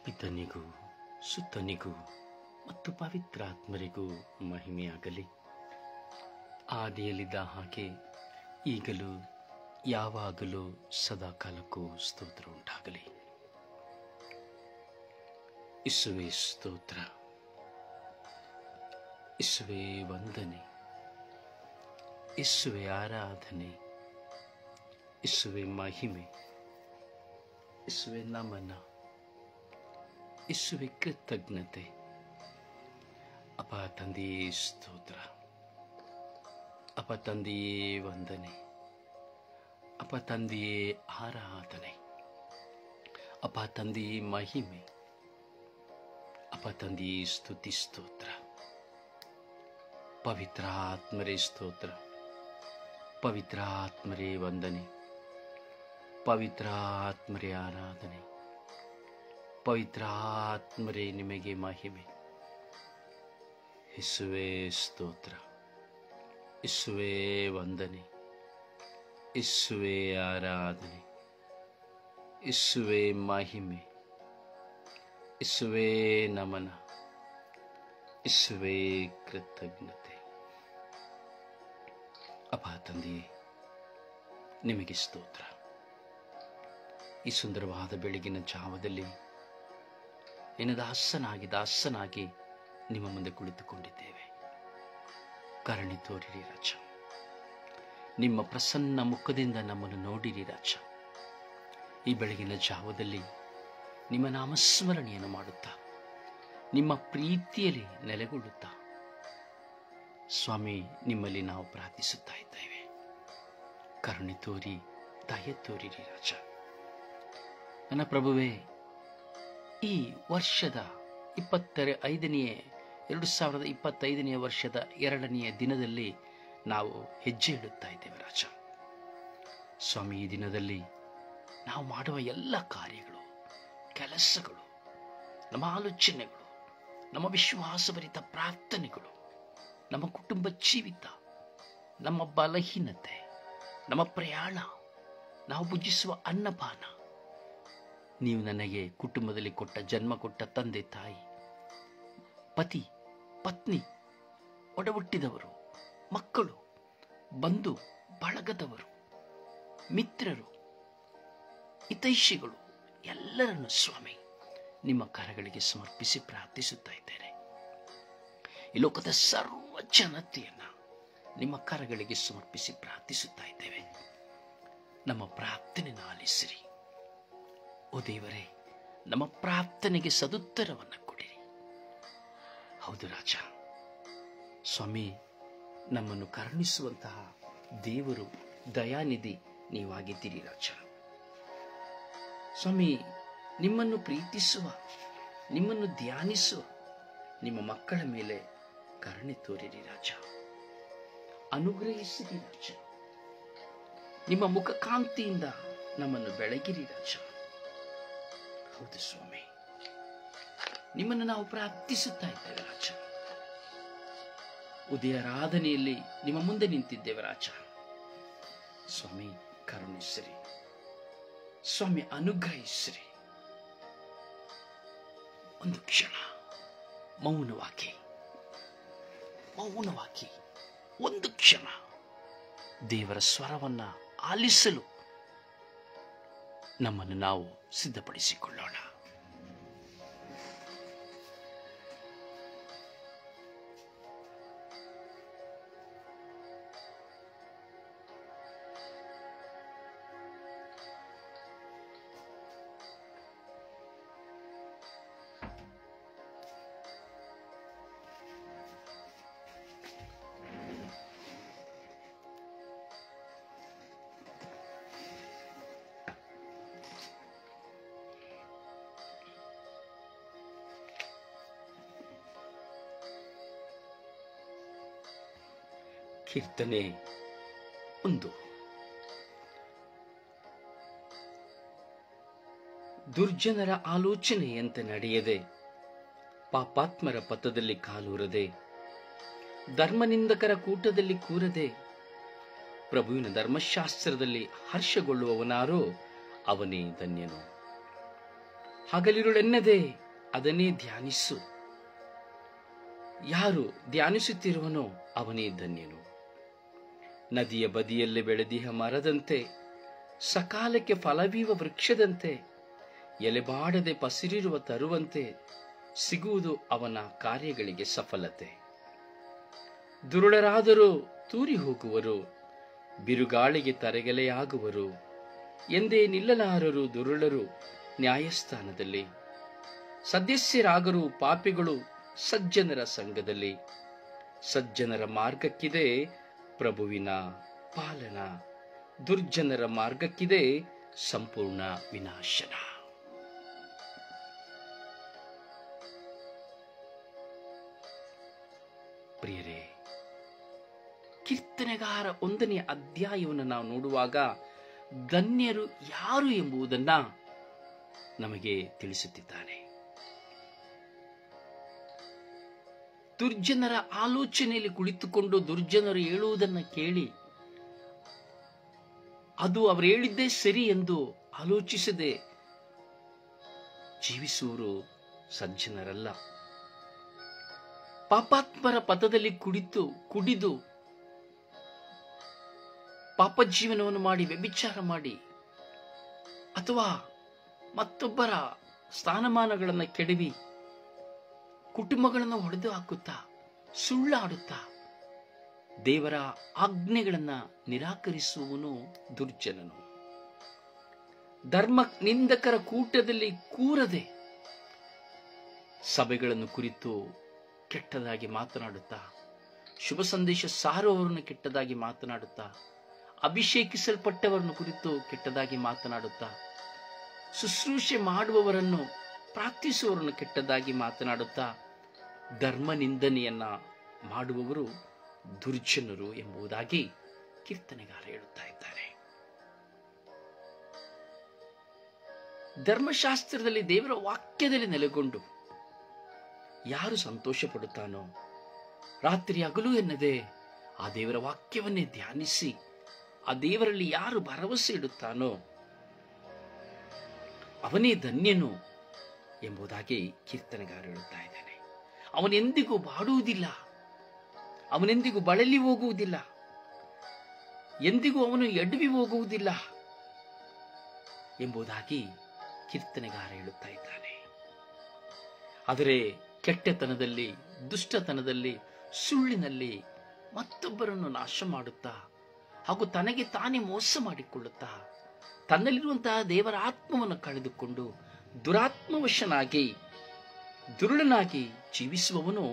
ಪಿತನಿಗೂ ಸುತ್ತನಿಗೂ ಮತ್ತು ಪವಿತ್ರಾತ್ಮರಿಗೂ ಮಹಿಮೆಯಾಗಲಿ. ಆದಿಯಲ್ಲಿದ್ದ ಹಾಗೆ ಈಗಲೂ ಯಾವಾಗಲೂ ಸದಾಕಾಲಕ್ಕೂ ಸ್ತೋತ್ರ ಉಂಟಾಗಲಿ. ಯೇಸುವೇ ಸ್ತೋತ್ರ, ಯೇಸುವೇ ವಂದನೆ, ಯೇಸುವೇ ಆರಾಧನೆ, ಯೇಸುವೇ ಮಹಿಮೆ, ಯೇಸುವೇ ನಮನ, ಯೇಸುವೇ ಕೃತಜ್ಞತೆ. ಅಪ್ಪ ತಂದೆಯೇ ಸ್ತೋತ್ರ, ಅಪ್ಪ ತಂದೆಯೇ ವಂದನೆ, ಅಪ್ಪ ತಂದೆಯೇ ಆರಾಧನೆ, ಅಪ್ಪ ತಂದೆಯೇ ಮಹಿಮೆ, ಅಪ್ಪ ತಂದೆಯೇ ಸ್ತುತಿ ಸ್ತೋತ್ರ. ಪವಿತ್ರಾತ್ಮರೇ ಸ್ತೋತ್ರ, ಪವಿತ್ರಾತ್ಮರೇ ವಂದನೆ, ಪವಿತ್ರಾತ್ಮರೇ ಆರಾಧನೆ, ಪವಿತ್ರಾತ್ಮರೇ ನಿಮಗೆ ಮಹಿಮೆ. ಯೇಸುವೇ ಸ್ತೋತ್ರ, ಯೇಸುವೇ ವಂದನೆ, ಯೇಸುವೇ ಆರಾಧನೆ, ಯೇಸುವೇ ಮಹಿಮೆ, ಯೇಸುವೇ ನಮನ, ಯೇಸುವೇ ಕೃತಜ್ಞತೆ. ಅಪ್ಪ ತಂದೆಯೇ ನಿಮಗೆ ಸ್ತೋತ್ರ. ಈ ಸುಂದರವಾದ ಬೆಳಗಿನ ಜಾವದಲ್ಲಿ ನಿನ್ನ ದಾಸನಾಗಿ ನಿಮ್ಮ ಮುಂದೆ ಕುಳಿತುಕೊಂಡಿದ್ದೇವೆ. ಕರುಣೆ ತೋರಿರಿ ರಾಜ, ನಿಮ್ಮ ಪ್ರಸನ್ನ ಮುಖದಿಂದ ನಮ್ಮನ್ನು ನೋಡಿರಿ ರಾಜ. ಈ ಬೆಳಗಿನ ಜಾವದಲ್ಲಿ ನಿಮ್ಮ ನಾಮಸ್ಮರಣೆಯನ್ನು ಮಾಡುತ್ತಾ, ನಿಮ್ಮ ಪ್ರೀತಿಯಲ್ಲಿ ನೆಲೆಗೊಳ್ಳುತ್ತಾ ಸ್ವಾಮಿ ನಿಮ್ಮಲ್ಲಿ ನಾವು ಪ್ರಾರ್ಥಿಸುತ್ತಾ ಇದ್ದೇವೆ. ಕರುಣೆ ತೋರಿ ದಯೆ ತೋರಿರಿ ರಾಜ. ನನ್ನ ಪ್ರಭುವೇ, ಈ ವರ್ಷದ 2025ನೇ ವರ್ಷದ 2ನೆಯ ದಿನದಲ್ಲಿ ನಾವು ಹೆಜ್ಜೆ ಇಡುತ್ತಾ ಇದ್ದೇವೆ ರಾಜ. ಸ್ವಾಮಿ, ಈ ದಿನದಲ್ಲಿ ನಾವು ಮಾಡುವ ಎಲ್ಲ ಕಾರ್ಯಗಳು, ಕೆಲಸಗಳು, ನಮ್ಮ ಆಲೋಚನೆಗಳು, ನಮ್ಮ ವಿಶ್ವಾಸಭರಿತ ಪ್ರಾರ್ಥನೆಗಳು, ನಮ್ಮ ಕುಟುಂಬ ಜೀವಿತ, ನಮ್ಮ ಬಲಹೀನತೆ, ನಮ್ಮ ಪ್ರಯಾಣ, ನಾವು ಭುಜಿಸುವ ಅನ್ನಪಾನ, ನೀವು ನನಗೆ ಕುಟುಂಬದಲ್ಲಿ ಜನ್ಮ ಕೊಟ್ಟ ತಂದೆ ತಾಯಿ, ಪತಿ ಪತ್ನಿ, ಒಡಹುಟ್ಟಿದವರು, ಮಕ್ಕಳು, ಬಂಧು ಬಳಗದವರು, ಮಿತ್ರರು, ಹಿತೈಷಿಗಳು ಎಲ್ಲರನ್ನು ಸ್ವಾಮಿ ನಿಮ್ಮ ಕರಗಳಿಗೆ ಸಮರ್ಪಿಸಿ ಪ್ರಾರ್ಥಿಸುತ್ತಾ ಇದ್ದೇನೆ. ಈ ಲೋಕದ ಸರ್ವ ಜನತೆಯನ್ನ ನಿಮ್ಮ ಕರಗಳಿಗೆ ಸಮರ್ಪಿಸಿ ಪ್ರಾರ್ಥಿಸುತ್ತಾ ಇದ್ದೇವೆ. ನಮ್ಮ ಪ್ರಾರ್ಥನೆಯನ್ನು ಆಲಿಸಿರಿ. ಓ ದೇವರೇ, ನಮ್ಮ ಪ್ರಾರ್ಥನೆಗೆ ಸದುತ್ತರವನ್ನು ಕೊಡಿರಿ. ಹೌದು ರಾಜ, ಸ್ವಾಮಿ, ನಮ್ಮನ್ನು ಕರುಣಿಸುವಂತಹ ದೇವರು, ದಯಾನಿಧಿ ನೀವಾಗಿದ್ದೀರಿ ರಾಜ. ಸ್ವಾಮಿ, ನಿಮ್ಮನ್ನು ಪ್ರೀತಿಸುವ, ನಿಮ್ಮನ್ನು ಧ್ಯಾನಿಸುವ ನಿಮ್ಮ ಮಕ್ಕಳ ಮೇಲೆ ಕರುಣೆ ತೋರಿರಿ ರಾಜ. ಅನುಗ್ರಹಿಸಿರಿ ರಾಜ. ನಿಮ್ಮ ಮುಖಕಾಂತಿಯಿಂದ ನಮ್ಮನ್ನು ಬೆಳಗಿರಿ ರಾಜ. ಹೌದು ಸ್ವಾಮಿ, ನಿಮ್ಮನ್ನು ನಾವು ಪ್ರಾರ್ಥಿಸುತ್ತಾ ಇದ್ದೇವೆ ರಾಜ. ಉದಯಾರಾಧನೆಯಲ್ಲಿ ನಿಮ್ಮ ಮುಂದೆ ನಿಂತಿದ್ದೇವೆ ರಾಜ. ಸ್ವಾಮಿ, ಕರುಣಿಸಿರಿ ಸ್ವಾಮಿ, ಅನುಗ್ರಹಿಸಿರಿ. ಒಂದು ಕ್ಷಣ ಮೌನವಾಗಿ ಒಂದು ಕ್ಷಣ ದೇವರ ಸ್ವರವನ್ನ ಆಲಿಸಲು ನಮ್ಮನ್ನು ನಾವು ಸಿದ್ಧಪಡಿಸಿಕೊಳ್ಳೋಣ. ಕೀರ್ತನೆ 1. ದುರ್ಜನರ ಆಲೋಚನೆಯಂತೆ ನಡೆಯದೆ, ಪಾಪಾತ್ಮರ ಪಥದಲ್ಲಿ ಕಾಲೂರದೆ, ಧರ್ಮನಿಂದಕರ ಕೂಟದಲ್ಲಿ ಕೂರದೆ, ಪ್ರಭುವಿನ ಧರ್ಮಶಾಸ್ತ್ರದಲ್ಲಿ ಹರ್ಷಗೊಳ್ಳುವವನಾರೋ ಅವನೇ ಧನ್ಯನು. ಹಗಲಿರುಳೆನ್ನದೆ ಅದನ್ನೇ ಧ್ಯಾನಿಸು. ಯಾರು ಧ್ಯಾನಿಸುತ್ತಿರುವನೋ ಅವನೇ ಧನ್ಯನು. ನದಿಯ ಬದಿಯಲ್ಲಿ ಬೆಳೆದಿಹ ಮರದಂತೆ, ಸಕಾಲಕ್ಕೆ ಫಲವೀವ ವೃಕ್ಷದಂತೆ, ಎಲೆಬಾಡದೆ ಪಸಿರಿರುವ ತರುವಂತೆ ಸಿಗುವುದು ಅವನ ಕಾರ್ಯಗಳಿಗೆ ಸಫಲತೆ. ದುರುಳರಾದರೂ ತೂರಿ ಹೋಗುವರು, ಬಿರುಗಾಳಿಗೆ ತರೆಗೆಲೆಯಾಗುವರು. ಎಂದೇ ನಿಲ್ಲಲಾರರು ದುರುಳರು ನ್ಯಾಯಸ್ಥಾನದಲ್ಲಿ. ಸದಸ್ಯರಾಗರು ಪಾಪಿಗಳು ಸಜ್ಜನರ ಸಂಘದಲ್ಲಿ. ಸಜ್ಜನರ ಮಾರ್ಗಕ್ಕಿದೆ ಪ್ರಭುವಿನ ಪಾಲನ, ದುರ್ಜನರ ಮಾರ್ಗಕ್ಕಿದೆ ಸಂಪೂರ್ಣ ವಿನಾಶನ. ಪ್ರಿಯರೇ, ಕೀರ್ತನೆಗಾರ 1ನೇ ಅಧ್ಯಾಯವನ್ನು ನಾವು ನೋಡುವಾಗ ಧನ್ಯರು ಯಾರು ಎಂಬುದನ್ನ ನಮಗೆ ತಿಳಿಸುತ್ತಿದ್ದಾನೆ. ದುರ್ಜನರ ಆಲೋಚನೆಯಲ್ಲಿ ಕುಳಿತುಕೊಂಡು ದುರ್ಜನರು ಹೇಳುವುದನ್ನು ಕೇಳಿ ಅದು ಅವರು ಹೇಳಿದ್ದೇ ಸರಿ ಎಂದು ಆಲೋಚಿಸದೆ ಜೀವಿಸುವರು ಸಜ್ಜನರಲ್ಲ. ಪಾಪಾತ್ಮರ ಪಥದಲ್ಲಿ ಕುಡಿದು ಪಾಪ ಜೀವನವನ್ನು ಮಾಡಿ ವ್ಯಭಿಚಾರ ಮಾಡಿ ಅಥವಾ ಮತ್ತೊಬ್ಬರ ಸ್ಥಾನಮಾನಗಳನ್ನು ಕೆಡವಿ ಕುಟುಂಬಗಳನ್ನು ಹೊಡೆದು ಹಾಕುತ್ತಾ ಸುಳ್ಳಾಡುತ್ತಾ ದೇವರ ಆಜ್ಞೆಗಳನ್ನು ನಿರಾಕರಿಸುವವನು ದುರ್ಜನನು. ಧರ್ಮ ನಿಂದಕರ ಕೂಟದಲ್ಲಿ ಕೂರದೆ ಸಭೆಗಳನ್ನು ಕುರಿತು ಕೆಟ್ಟದಾಗಿ ಮಾತನಾಡುತ್ತಾ, ಶುಭ ಸಂದೇಶ ಸಾರುವವರನ್ನು ಕೆಟ್ಟದಾಗಿ ಮಾತನಾಡುತ್ತಾ, ಅಭಿಷೇಕಿಸಲ್ಪಟ್ಟವರನ್ನು ಕುರಿತು ಕೆಟ್ಟದಾಗಿ ಮಾತನಾಡುತ್ತಾ, ಶುಶ್ರೂಷೆ ಮಾಡುವವರನ್ನು ಪ್ರಾರ್ಥಿಸುವವರನ್ನು ಕೆಟ್ಟದಾಗಿ ಮಾತನಾಡುತ್ತಾ ಧರ್ಮ ನಿಂದನೆಯನ್ನ ಮಾಡುವವರು ದುರ್ಜನರು ಎಂಬುದಾಗಿ ಕೀರ್ತನೆಗಾರ ಹೇಳುತ್ತಾ ಇದ್ದಾರೆ. ಧರ್ಮಶಾಸ್ತ್ರದಲ್ಲಿ ದೇವರ ವಾಕ್ಯದಲ್ಲಿ ನೆಲೆಗೊಂಡು ಯಾರು ಸಂತೋಷ ಪಡುತ್ತಾನೋ, ರಾತ್ರಿ ಹಗಲು ಎನ್ನದೆ ಆ ದೇವರ ವಾಕ್ಯವನ್ನೇ ಧ್ಯಾನಿಸಿ ಆ ದೇವರಲ್ಲಿ ಯಾರು ಭರವಸೆ ಇಡುತ್ತಾನೋ ಅವನೇ ಧನ್ಯನು ಎಂಬುದಾಗಿ ಕೀರ್ತನೆಗಾರ ಹೇಳುತ್ತಾ ಇದ್ದಾನೆ. ಅವನೆಂದಿಗೂ ಬಾಡುವುದಿಲ್ಲ, ಅವನೆಂದಿಗೂ ಬಳಲಿ ಹೋಗುವುದಿಲ್ಲ, ಎಂದಿಗೂ ಅವನು ಎಡವಿ ಹೋಗುವುದಿಲ್ಲ ಎಂಬುದಾಗಿ ಕೀರ್ತನೆಗಾರ ಹೇಳುತ್ತಾ ಇದ್ದಾನೆ. ಆದರೆ ಕೆಟ್ಟತನದಲ್ಲಿ, ದುಷ್ಟತನದಲ್ಲಿ, ಸುಳ್ಳಿನಲ್ಲಿ ಮತ್ತೊಬ್ಬರನ್ನು ನಾಶ ಮಾಡುತ್ತಾ ಹಾಗೂ ತನಗೆ ತಾನೇ ಮೋಸ ಮಾಡಿಕೊಳ್ಳುತ್ತಾ ತನ್ನಲ್ಲಿರುವಂತಹ ದೇವರ ಆತ್ಮವನ್ನು ಕಳೆದುಕೊಂಡು ದುರಾತ್ಮವಶನಾಗಿ ದುರುಳನಾಗಿ ಜೀವಿಸುವವನು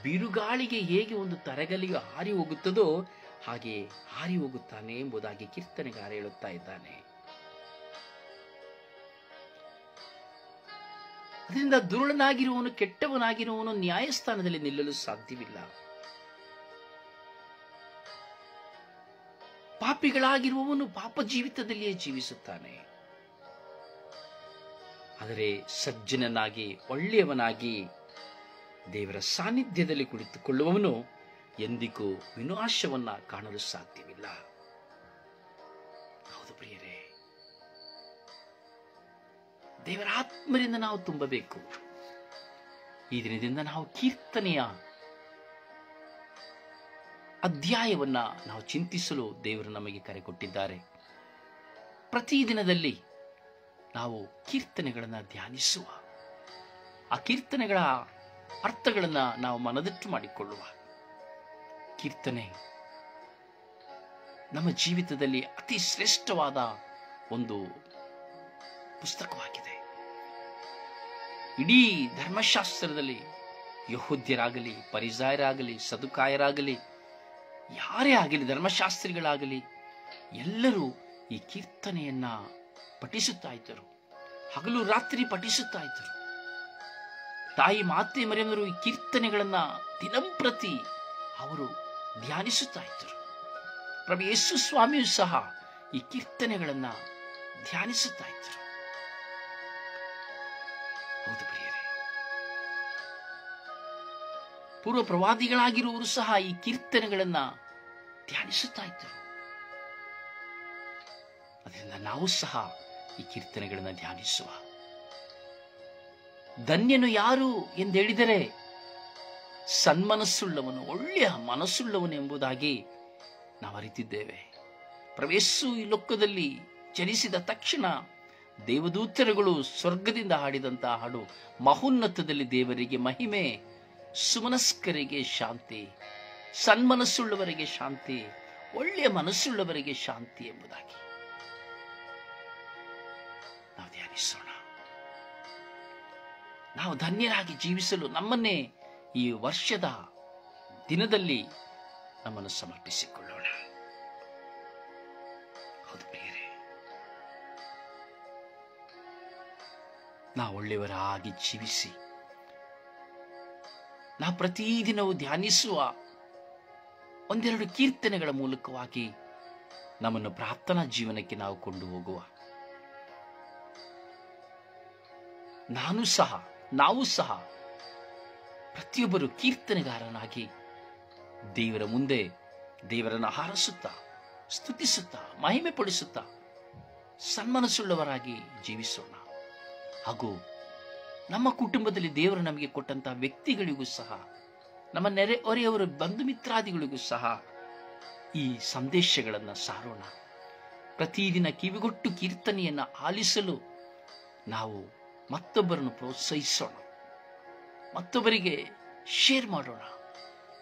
ಬಿರುಗಾಳಿಗೆ ಹೇಗೆ ಒಂದು ತರಗಲಿಯು ಹಾರಿ ಹೋಗುತ್ತದೋ ಹಾಗೆ ಹಾರಿ ಹೋಗುತ್ತಾನೆ ಎಂಬುದಾಗಿ ಕೀರ್ತನೆಗಾರ ಹೇಳುತ್ತಾ ಇದ್ದಾನೆ. ಅದರಿಂದ ದುರುಳನಾಗಿರುವವನು, ಕೆಟ್ಟವನಾಗಿರುವವನು ನ್ಯಾಯಸ್ಥಾನದಲ್ಲಿ ನಿಲ್ಲಲು ಸಾಧ್ಯವಿಲ್ಲ. ಪಾಪಿಗಳಾಗಿರುವವನು ಪಾಪ ಜೀವಿತದಲ್ಲಿಯೇ ಜೀವಿಸುತ್ತಾನೆ. ಆದರೆ ಸಜ್ಜನನಾಗಿ, ಒಳ್ಳೆಯವನಾಗಿ ದೇವರ ಸಾನ್ನಿಧ್ಯದಲ್ಲಿ ಕುಳಿತುಕೊಳ್ಳುವವನು ಎಂದಿಗೂ ವಿನಾಶವನ್ನ ಕಾಣಲು ಸಾಧ್ಯವಿಲ್ಲ. ಹೌದು ಪ್ರಿಯರೇ, ದೇವರ ಆತ್ಮರಿಂದ ನಾವು ತುಂಬಬೇಕು. ಈ ದಿನದಿಂದ ನಾವು ಕೀರ್ತನೆಯ ಅಧ್ಯಾಯವನ್ನ ನಾವು ಚಿಂತಿಸಲು ದೇವರು ನಮಗೆ ಕರೆ ಕೊಟ್ಟಿದ್ದಾರೆ. ಪ್ರತಿದಿನದಲ್ಲಿ ನಾವು ಕೀರ್ತನೆಗಳನ್ನು ಧ್ಯಾನಿಸುವ, ಆ ಕೀರ್ತನೆಗಳ ಅರ್ಥಗಳನ್ನ ನಾವು ಮನದಟ್ಟು ಮಾಡಿಕೊಳ್ಳುವ. ಕೀರ್ತನೆ ನಮ್ಮ ಜೀವಿತದಲ್ಲಿ ಅತಿ ಶ್ರೇಷ್ಠವಾದ ಒಂದು ಪುಸ್ತಕವಾಗಿದೆ. ಇಡೀ ಧರ್ಮಶಾಸ್ತ್ರದಲ್ಲಿ ಯಹೂದ್ಯರಾಗಲಿ, ಪರಿಸಾಯರಾಗಲಿ, ಸದುಕಾಯರಾಗಲಿ, ಯಾರೇ ಆಗಲಿ, ಧರ್ಮಶಾಸ್ತ್ರಿಗಳಾಗಲಿ, ಎಲ್ಲರೂ ಈ ಕೀರ್ತನೆಯನ್ನ ಪಠಿಸುತ್ತಾ ಇದ್ದರು. ಹಗಲು ರಾತ್ರಿ ಪಠಿಸುತ್ತಾ ಇದ್ದರು. ತಾಯಿ ಮಾತೆ ಮರಿಯಮ್ಮರು ಈ ಕೀರ್ತನೆಗಳನ್ನ ದಿನಂಪ್ರತಿ ಅವರು ಧ್ಯಾನಿಸುತ್ತಾ ಇದ್ದರು. ಪ್ರಭು ಯೇಸು ಸ್ವಾಮಿಯು ಸಹ ಈ ಕೀರ್ತನೆಗಳನ್ನ ಧ್ಯಾನಿಸುತ್ತಾ ಇದ್ದರು. ಹೌದು ಪ್ರಿಯರೇ, ಪೂರ್ವ ಪ್ರವಾದಿಗಳಾಗಿರುವವರು ಸಹ ಈ ಕೀರ್ತನೆಗಳನ್ನ ಧ್ಯಾನಿಸುತ್ತಾ ಇದ್ದರು. ಅದರಿಂದ ನಾವು ಸಹ ಈ ಕೀರ್ತನೆಗಳನ್ನು ಧ್ಯಾನಿಸುವ. ಧನ್ಯನು ಯಾರು ಎಂದೇಳಿದರೆ ಸನ್ಮನಸ್ಸುಳ್ಳವನು, ಒಳ್ಳೆಯ ಮನಸ್ಸುಳ್ಳವನು ಎಂಬುದಾಗಿ ನಾವು ಅರಿತಿದ್ದೇವೆ. ಪ್ರವೇಶು ಈ ಲೋಕದಲ್ಲಿ ಜನಿಸಿದ ತಕ್ಷಣ ದೇವದೂತರುಗಳು ಸ್ವರ್ಗದಿಂದ ಹಾಡಿದಂತಹ ಹಾಡು, ಮಹೋನ್ನತದಲ್ಲಿ ದೇವರಿಗೆ ಮಹಿಮೆ, ಸುಮನಸ್ಕರಿಗೆ ಶಾಂತಿ, ಸನ್ಮನಸ್ಸುಳ್ಳವರಿಗೆ ಶಾಂತಿ, ಒಳ್ಳೆಯ ಮನಸ್ಸುಳ್ಳವರಿಗೆ ಶಾಂತಿ ಎಂಬುದಾಗಿ ನಾವು ಧ್ಯಾನಿಸೋಣ. ನಾವು ಧನ್ಯರಾಗಿ ಜೀವಿಸಲು ನಮ್ಮನ್ನೇ ಈ ವರ್ಷದ ದಿನದಲ್ಲಿ ನಮ್ಮನ್ನು ಸಮರ್ಪಿಸಿಕೊಳ್ಳೋಣ. ಹೌದು ಪ್ರಿಯರೇ, ನಾವು ಒಳ್ಳೆಯವರಾಗಿ ಜೀವಿಸಿ ನಾವು ಪ್ರತಿದಿನವೂ ಧ್ಯಾನಿಸುವ ಒಂದೆರಡು ಕೀರ್ತನೆಗಳ ಮೂಲಕವಾಗಿ ನಮ್ಮನ್ನು ಪ್ರಾರ್ಥನಾ ಜೀವನಕ್ಕೆ ನಾವು ಕೊಂಡು ಹೋಗುವ. ನಾವು ಸಹ ಪ್ರತಿಯೊಬ್ಬರು ಕೀರ್ತನೆಗಾರನಾಗಿ ದೇವರ ಮುಂದೆ ದೇವರನ್ನು ಹಾರಸುತ್ತಾ, ಸ್ತುತಿಸುತ್ತಾ, ಮಹಿಮೆ ಪಡಿಸುತ್ತಾ ಸನ್ಮನಸ್ಸುಳ್ಳವರಾಗಿ ಜೀವಿಸೋಣ. ಹಾಗೂ ನಮ್ಮ ಕುಟುಂಬದಲ್ಲಿ ದೇವರು ನಮಗೆ ಕೊಟ್ಟಂತಹ ವ್ಯಕ್ತಿಗಳಿಗೂ ಸಹ, ನಮ್ಮ ನೆರೆಹೊರೆಯವರ ಬಂಧು ಮಿತ್ರಾದಿಗಳಿಗೂ ಸಹ ಈ ಸಂದೇಶಗಳನ್ನು ಸಾರೋಣ. ಪ್ರತಿದಿನ ಕಿವಿಗೊಟ್ಟು ಕೀರ್ತನೆಯನ್ನು ಆಲಿಸಲು ನಾವು ಮತ್ತೊಬ್ಬರನ್ನು ಪ್ರೋತ್ಸಾಹಿಸೋಣ, ಮತ್ತೊಬ್ಬರಿಗೆ ಶೇರ್ ಮಾಡೋಣ.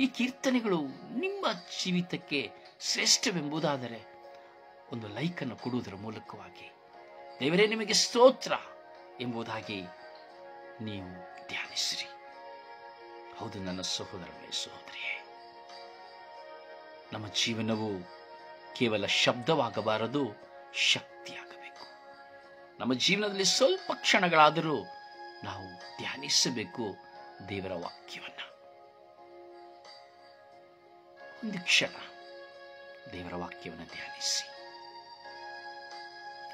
ಈ ಕೀರ್ತನೆಗಳು ನಿಮ್ಮ ಜೀವಿತಕ್ಕೆ ಶ್ರೇಷ್ಠವೆಂಬುದಾದರೆ ಒಂದು ಲೈಕನ್ನು ಕೊಡುವುದರ ಮೂಲಕವಾಗಿ ದೇವರೇ ನಿಮಗೆ ಸ್ತೋತ್ರ ಎಂಬುದಾಗಿ ನೀವು ಧ್ಯಾನಿಸಿರಿ. ಹೌದು ನನ್ನ ಸಹೋದರನೇ, ಸಹೋದರಿಯೇ, ನಮ್ಮ ಜೀವನವು ಕೇವಲ ಶಬ್ದವಾಗಬಾರದು, ಶಕ್ತಿಯಾಗಬೇಕು. ನಮ್ಮ ಜೀವನದಲ್ಲಿ ಸ್ವಲ್ಪ ಕ್ಷಣಗಳಾದರೂ ನಾವು ಧ್ಯಾನಿಸಬೇಕು ದೇವರ ವಾಕ್ಯವನ್ನ. ಒಂದು ಕ್ಷಣ ದೇವರ ವಾಕ್ಯವನ್ನು ಧ್ಯಾನಿಸಿ.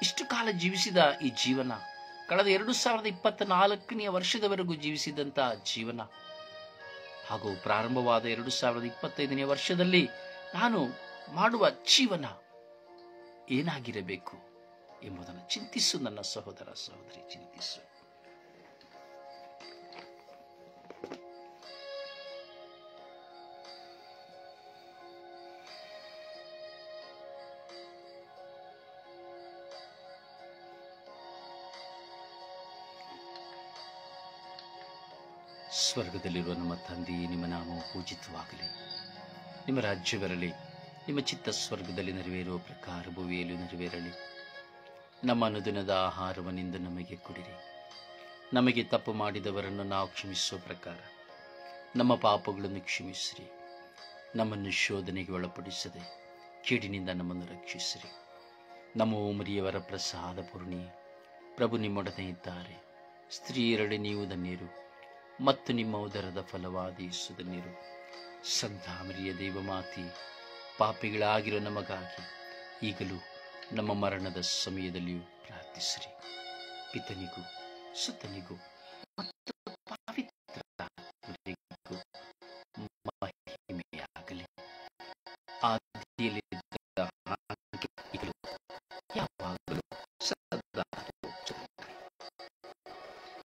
ಇಷ್ಟು ಕಾಲ ಜೀವಿಸಿದ ಈ ಜೀವನ, ಕಳೆದ 2024 ವರ್ಷದವರೆಗೂ ಜೀವಿಸಿದಂತಹ ಜೀವನ ಹಾಗೂ ಪ್ರಾರಂಭವಾದ 2025 ವರ್ಷದಲ್ಲಿ ನಾನು ಮಾಡುವ ಜೀವನ ಏನಾಗಿರಬೇಕು ಎಂಬುದನ್ನು ಚಿಂತಿಸು. ನನ್ನ ಸಹೋದರ ಸಹೋದರಿ, ಚಿಂತಿಸು. ಸ್ವರ್ಗದಲ್ಲಿರುವ ನಮ್ಮ ತಂದೆ, ನಿಮ್ಮ ನಾಮವು ಪೂಜಿತವಾಗಲಿ, ನಿಮ್ಮ ರಾಜ್ಯ ಬರಲಿ, ನಿಮ್ಮ ಚಿತ್ತ ಸ್ವರ್ಗದಲ್ಲಿ ನೆರವೇರುವ ಪ್ರಕಾರ ಭೂಮಿಯಲ್ಲೂ ನೆರವೇರಲಿ. ನಮ್ಮ ಅನುದಿನದ ಆಹಾರವನ್ನಿಂದ ನಮಗೆ ಕೊಡಿರಿ. ನಮಗೆ ತಪ್ಪು ಮಾಡಿದವರನ್ನು ನಾವು ಕ್ಷಮಿಸುವ ಪ್ರಕಾರ ನಮ್ಮ ಪಾಪಗಳನ್ನು ಕ್ಷಮಿಸಿರಿ. ನಮ್ಮನ್ನು ಶೋಧನೆಗೆ ಒಳಪಡಿಸದೆ ಕೇಡಿನಿಂದ ನಮ್ಮನ್ನು ರಕ್ಷಿಸಿರಿ. ನಮ್ಮ ಮರಿಯವರ ಪ್ರಸಾದ ಪೂರ್ಣಿ, ಪ್ರಭು ನಿಮ್ಮೊಡನೆ ಇದ್ದಾರೆ. ಸ್ತ್ರೀಯರಡೆ ನೀವು ಧನ್ಯರು, ಮತ್ತು ನಿಮ್ಮ ಉದರದ ಫಲವಾದ ಯೇಸು ಧನ್ಯರು. ಸಂತ ಮರಿಯ ದೇವಮಾತೆ, ಪಾಪಿಗಳಾಗಿರೋ ನಮಗಾಗಿ ಈಗಲೂ ನಮ್ಮ ಮರಣದ ಸಮಯದಲ್ಲಿಯೂ ಪ್ರಾರ್ಥಿಸಿರಿ. ಪಿತನಿಗೂ ಸುತನಿಗೂ